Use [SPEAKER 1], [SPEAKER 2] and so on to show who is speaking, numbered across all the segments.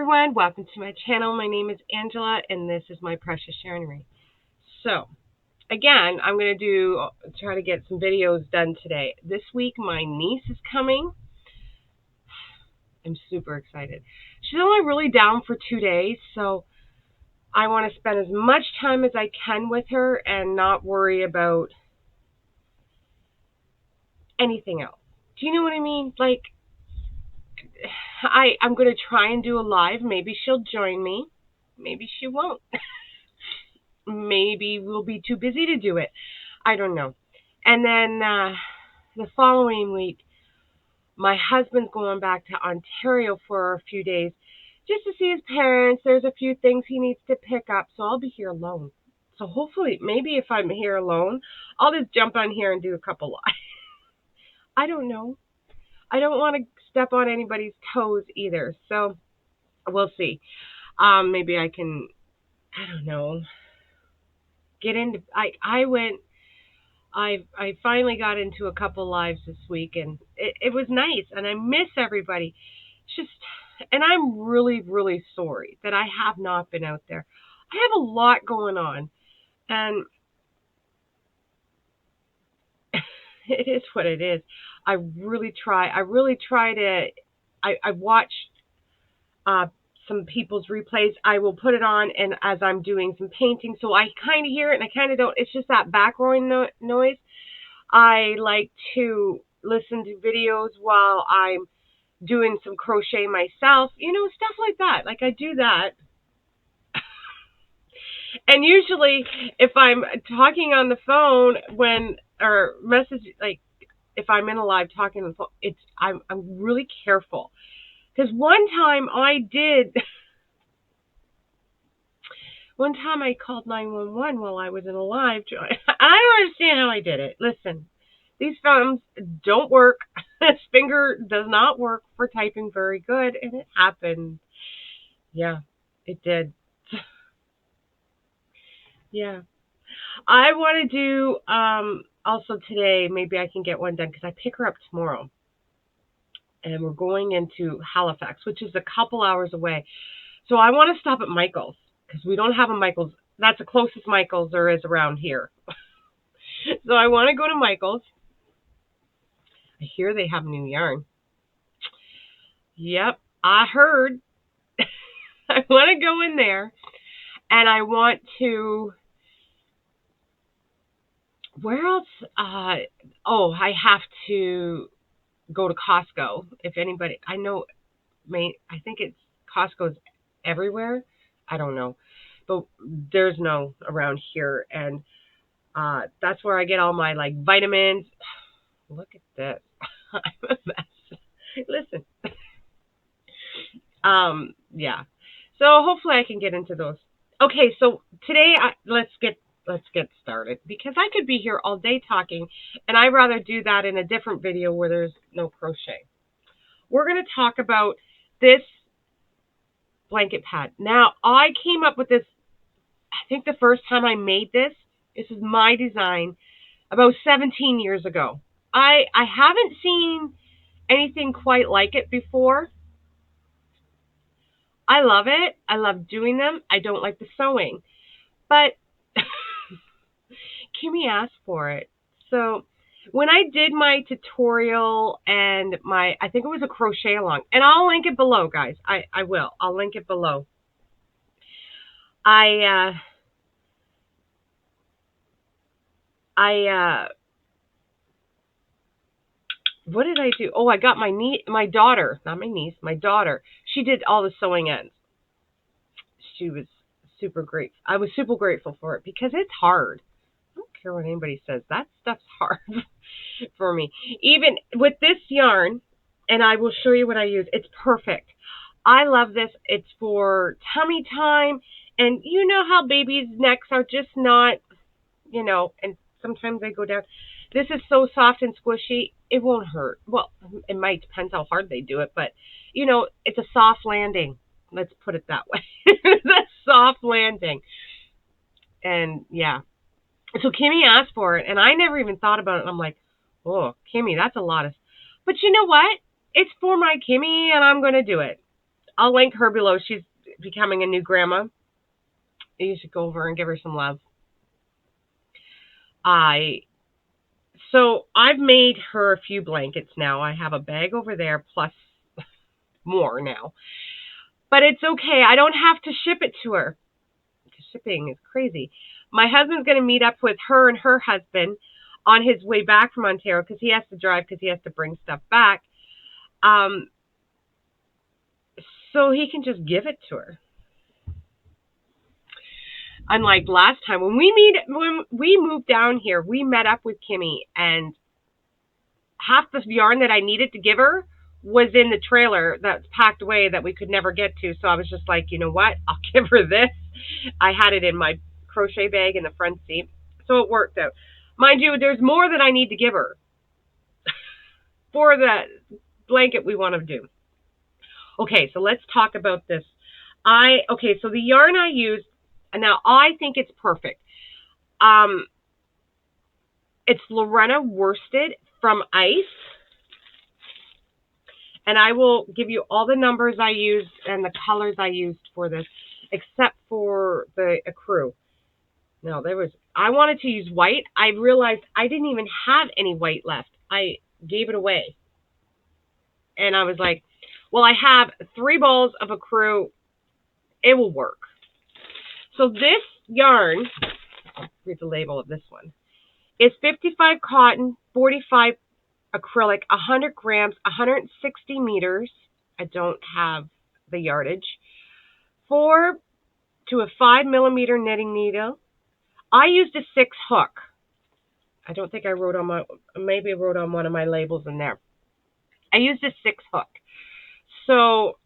[SPEAKER 1] everyone, welcome to my channel. My name is Angela and this is my Precious Yarnery. So, again, I'm going to try to get some videos done today. This week my niece is coming. I'm super excited. She's only really down for 2 days, so I want to spend as much time as I can with her and not worry about anything else. Do you know what I mean? Like, I'm going to try and do a live. Maybe she'll join me. Maybe she won't. Maybe we'll be too busy to do it. I don't know. And then the following week, my husband's going back to Ontario for a few days just to see his parents. There's a few things he needs to pick up, so I'll be here alone. So hopefully, maybe if I'm here alone, I'll just jump on here and do a couple lives. I don't know. I don't want to step on anybody's toes either, so we'll see. Maybe I can, I don't know, get into, I finally got into a couple lives this week, and it was nice, and I miss everybody. It's just, and I'm really, really sorry that I have not been out there. I have a lot going on, and it is what it is. I really try to, I watch some people's replays. I will put it on and as I'm doing some painting, so I kind of hear it and I kind of don't. It's just that background noise. I like to listen to videos while I'm doing some crochet myself, you know, stuff like that. Like, I do that. And usually if I'm talking on the phone or message, like if I'm in a live talking on the phone, I'm really careful. Because one time I called 911 while I was in a live. I don't understand how I did it. Listen, these phones don't work. This finger does not work for typing very good, and it happened. Yeah, it did. Yeah. I want to do, also today, maybe I can get one done because I pick her up tomorrow. And we're going into Halifax, which is a couple hours away. So I want to stop at Michael's because we don't have a Michael's. That's the closest Michael's there is around here. So I want to go to Michael's. I hear they have new yarn. Yep, I heard. I want to go in there, and I want to. Where else? I have to go to Costco. If anybody, I know, I think it's Costco's everywhere. I don't know, but there's no around here, and that's where I get all my like vitamins. Look at this. I'm a mess. Listen. Yeah. So hopefully I can get into those. Okay, so today let's get started because I could be here all day talking, and I'd rather do that in a different video where there's no crochet. We're going to talk about this blanket pad. Now, I came up with this, I think the first time I made this is my design, about 17 years ago. I haven't seen anything quite like it before. I love it. I love doing them. I don't like the sewing. But Kimmy asked for it. So when I did my tutorial and I think it was a crochet along, and I'll link it below, guys. I will. I'll link it below. What did I do? Oh, I got my daughter, not my niece, my daughter. She did all the sewing ends. She was super great. I was super grateful for it because it's hard. I don't care what anybody says. That stuff's hard for me. Even with this yarn, and I will show you what I use. It's perfect. I love this. It's for tummy time. And you know how babies' necks are just not, you know, and sometimes they go down. This is so soft and squishy, it won't hurt. Well, it might, depend how hard they do it, but, you know, it's a soft landing. Let's put it that way. It's a soft landing. And, yeah. So Kimmy asked for it, and I never even thought about it. I'm like, oh, Kimmy, that's a lot of... But you know what? It's for my Kimmy, and I'm going to do it. I'll link her below. She's becoming a new grandma. You should go over and give her some love. So I've made her a few blankets now. I have a bag over there plus more now. But it's okay. I don't have to ship it to her. Shipping is crazy. My husband's going to meet up with her and her husband on his way back from Ontario because he has to drive because he has to bring stuff back. So he can just give it to her. Unlike last time when we moved down here, we met up with Kimmy and half the yarn that I needed to give her was in the trailer that's packed away that we could never get to. So I was just like, you know what? I'll give her this. I had it in my crochet bag in the front seat. So it worked out. Mind you, there's more that I need to give her for the blanket we want to do. Okay, so let's talk about this. So the yarn I used, now I think it's perfect. It's Lorena worsted from Ice. And I will give you all the numbers I used and the colors I used for this, except for the ecru. No, I wanted to use white. I realized I didn't even have any white left. I gave it away. And I was like, well, I have 3 balls of ecru. It will work. So this yarn, I'll read the label of this one, is 55 cotton, 45 acrylic, 100 grams, 160 meters. I don't have the yardage. 4 to a 5 millimeter knitting needle. I used a 6 hook. I don't think I wrote on maybe I wrote on one of my labels in there. I used a 6 hook. So,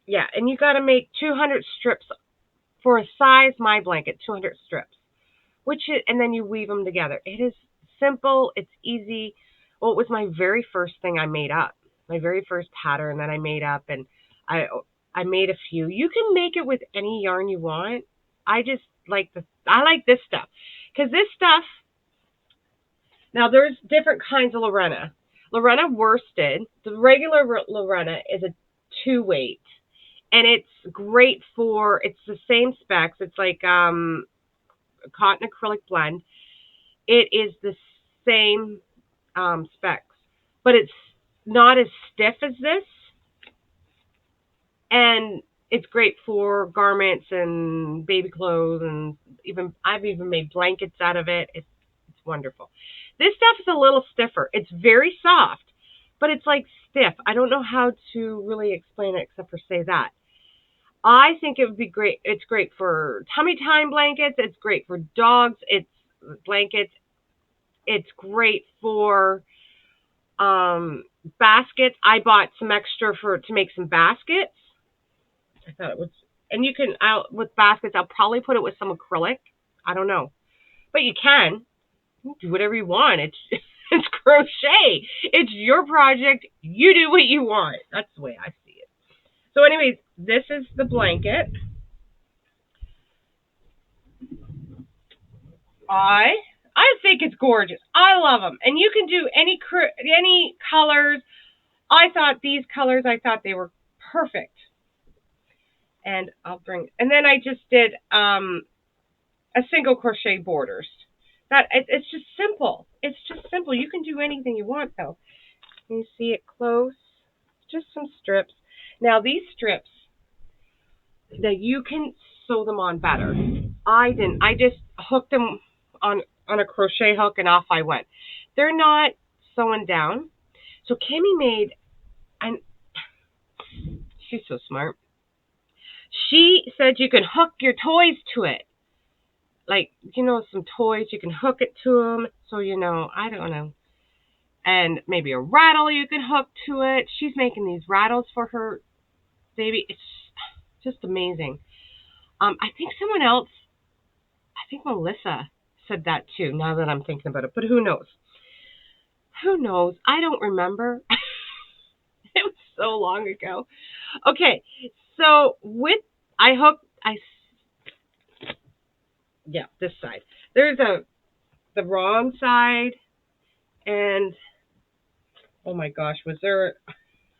[SPEAKER 1] yeah, and you got to make 200 strips for a size my blanket, 200 strips. And then you weave them together. It is simple. It's easy. Well, it was my very first thing I made up. My very first pattern that I made up, and I made a few. You can make it with any yarn you want. I just like this stuff because this stuff. Now there's different kinds of Lorena. Lorena worsted. The regular Lorena is a 2-weight, and it's great for. It's the same specs. It's like cotton acrylic blend. It is the same specs, but it's not as stiff as this, and it's great for garments and baby clothes, and I've even made blankets out of it. It's wonderful. This stuff is a little stiffer. It's very soft, but it's like stiff. I don't know how to really explain it except for say that. I think it would be great. It's great for tummy time blankets. It's great for dogs. It's blankets. It's great for baskets. I bought some extra to make some baskets. I thought it was, and you can, with baskets, I'll probably put it with some acrylic. I don't know. But you can do whatever you want. It's crochet. It's your project. You do what you want. That's the way I see it. So anyways, this is the blanket. I think it's gorgeous. I love them. And you can do any colors. I thought these colors, they were perfect. And and then I just did a single crochet borders. It's just simple. It's just simple. You can do anything you want though. Can you see it close? Just some strips. Now these strips, that you can sew them on better. I didn't. I just hooked them on a crochet hook and off I went. They're not sewing down. So Kimmy made, and she's so smart. She said you can hook your toys to it. Like, some toys, you can hook it to them. So, I don't know. And maybe a rattle you can hook to it. She's making these rattles for her baby. It's just amazing. I think someone else, I think Melissa said that too, now that I'm thinking about it. But who knows? Who knows? I don't remember. It was so long ago. Okay, so this side. There's the wrong side, and oh my gosh, was there?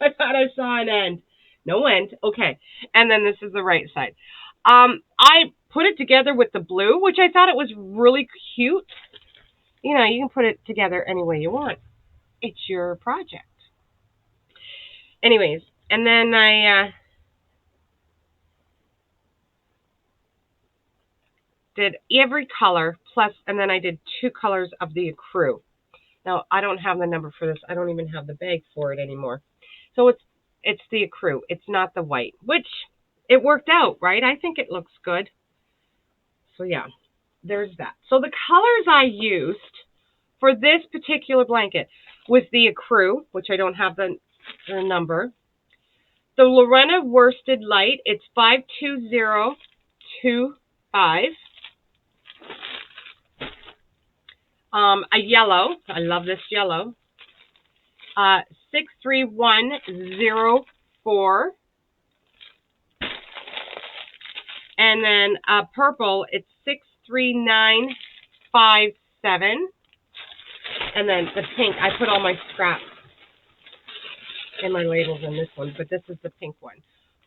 [SPEAKER 1] I thought I saw an end. No end. Okay. And then this is the right side. I put it together with the blue, which I thought it was really cute. You know, you can put it together any way you want. It's your project. Anyways, and then I did every color plus, and then I did 2 colors of the accrue. Now I don't have the number for this. I don't even have the bag for it anymore. So it's the accrue. It's not the white, which it worked out, right? I think it looks good. So yeah, there's that. So the colors I used for this particular blanket was the accrue, which I don't have the number. The Lorena Worsted Light, it's 52025. A yellow, I love this yellow. 63104. And then purple, it's 63957. And then the pink, I put all my scraps and my labels in this one, but this is the pink one.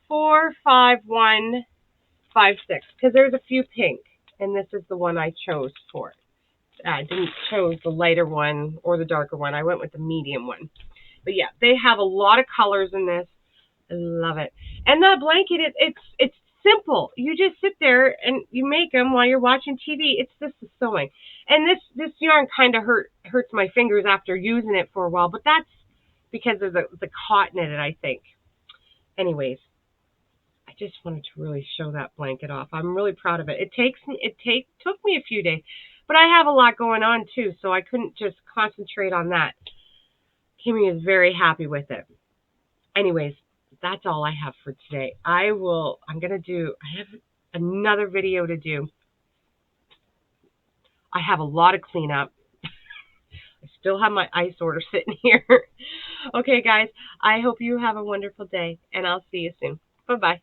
[SPEAKER 1] 45156, because there's a few pink, and this is the one I chose for it. I didn't chose the lighter one or the darker one. I went with the medium one. But yeah, they have a lot of colors in this. I love it. And the blanket, it's simple. You just sit there and you make them while you're watching TV. It's just the sewing. And this yarn kind of hurts my fingers after using it for a while, but that's because of the cotton in it, I think. Anyways, I just wanted to really show that blanket off. I'm really proud of it. It took me a few days, but I have a lot going on too, so I couldn't just concentrate on that. Kimmy is very happy with it. Anyways, that's all I have for today. I have another video to do. I have a lot of cleanup. I still have my ice order sitting here. Okay, guys, I hope you have a wonderful day, and I'll see you soon. Bye-bye.